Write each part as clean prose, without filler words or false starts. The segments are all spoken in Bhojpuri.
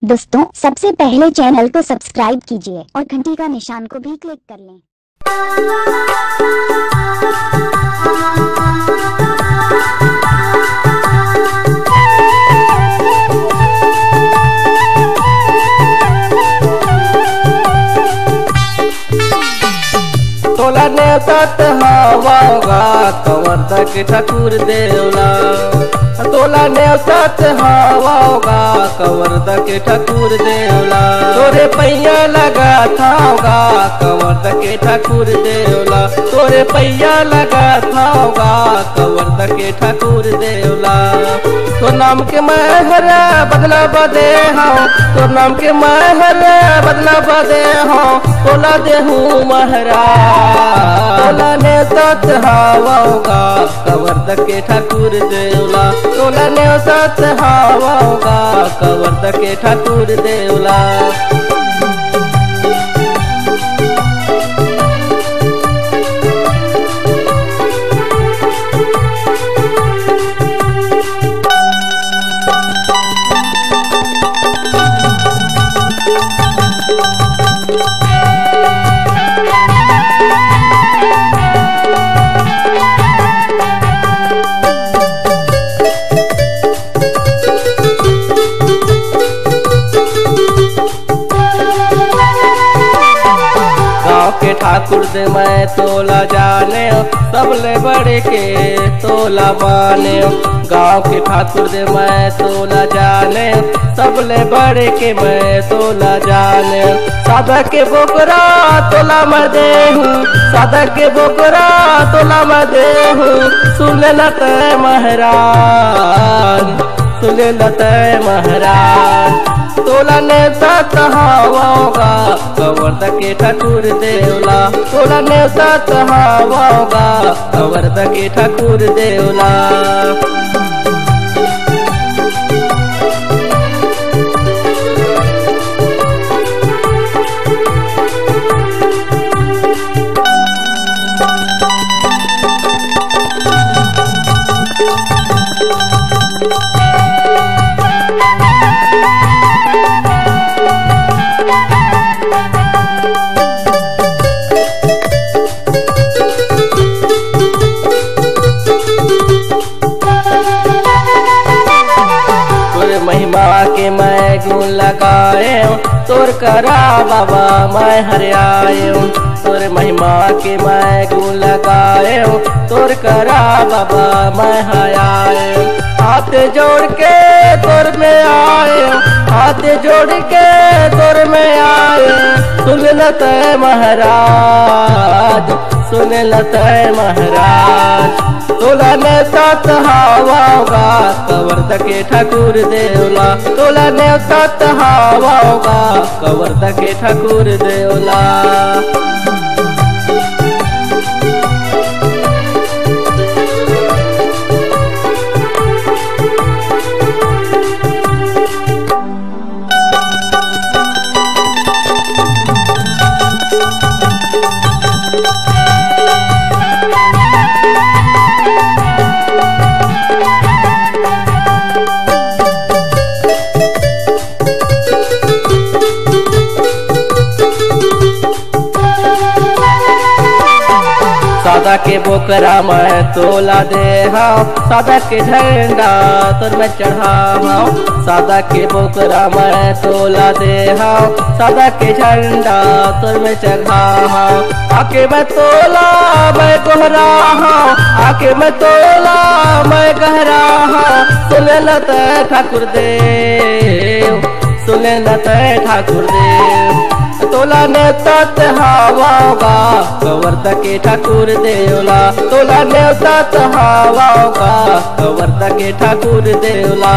दोस्तों सबसे पहले चैनल को सब्सक्राइब कीजिए और घंटी का निशान को भी क्लिक कर लें। तोला नेतात हवागा कवर्धा के ठाकुर देवला तोला नेतात हवागा कवर्धा के ठाकुर देवला तोरे पैया लगा थागा कवर्धा के ठाकुर देवला तोरे पैया लगा थागा कवर्धा के ठाकुर देवला तो नाम के महर बदला बदे हाँ तो नाम के महर बदला बदे हाँ तोला देहू महरा तोला ने सत हवागा कवर्धा के ठाकुर देवला तोला ने सत हवागा कवर्धा के ठाकुर देवला के ठाकुर दे मैं तोला जाने सबले बड़े के तोला माने गाँव के ठाकुर दे मैं तोला जाने सबले बड़े के मैं तोला जाने सादा के बोकरा तोला मैं दे हूँ सादा के बोकरा तोला मैं दे हूँ सुन लत महाराज सुन लत महाराज तोला ने सत हवागा कवर्धा के ठाकुर देवला तोला ने सत हवागा कवर्धा के ठाकुर देवला महिमा के मैं गुण लगाए तोर करा बाबा मैं हरियाए तोर महिमा के मैं गुण लगाए तोर करा बाबा मैं हरियाए हाथ जोड़ के तोर में आए हाथ जोड़ के तोर में आए सुन लत महाराज सुन लत महाराज तोला ने सत हवागा कवर्धा के ठाकुर देवला तोला ने सत हवागा कवर्धा के ठाकुर देवला सादा के बोकरा मैं तोला दे हाँ सादा के झंडा तोर में चढ़ा हाँ सादा के बोकरा मैं तोला दे हाँ सादा के झंडा तोर में चढ़ा हाँ आके मैं तोला मैं गहरा हाँ आके मैं तोला मैं गहरा हाँ सुन लत ठाकुर देव सुन लत ठाकुर देव तोला ने सत हवागा कवर्धा के ठाकुर देवला तोला ने सत हवागा कवर्धा के ठाकुर देवला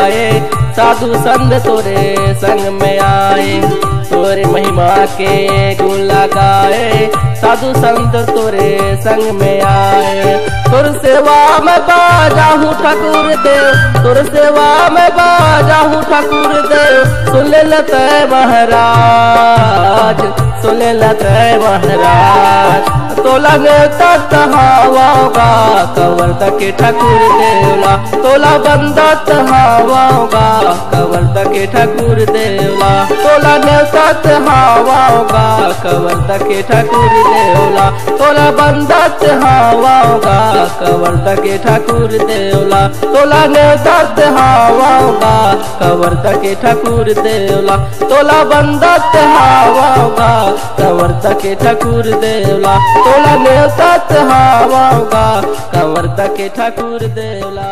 गाए, साधु संत तोरे संग में आए। तोरे महिमा के गुण लगाए, साधु संत तोरे संग में आए। तुर सेवा में बाजाहूँ ठाकुर देव, तुर सेवा में बाजाहूँ ठाकुर देव। सुन लेते महाराज, सुन लेते महाराज। तोला नेता हवाओगा कंवर के ठाकुर देवला, तोला बंदत हवाओगा कंवर के ठाकुर देवला। तोला नेता हवाओगा कंवर के ठाकुर देवला, तोला बंदत हवाओगा कंवर के ठाकुर देवला। तोला नेता हवाओगा कंवर के ठाकुर देवला, तोला बंदत हवाओगा कंवर के ठाकुर देवला। तोला नेता हवाओगा कंवर के ठाकुर देवला।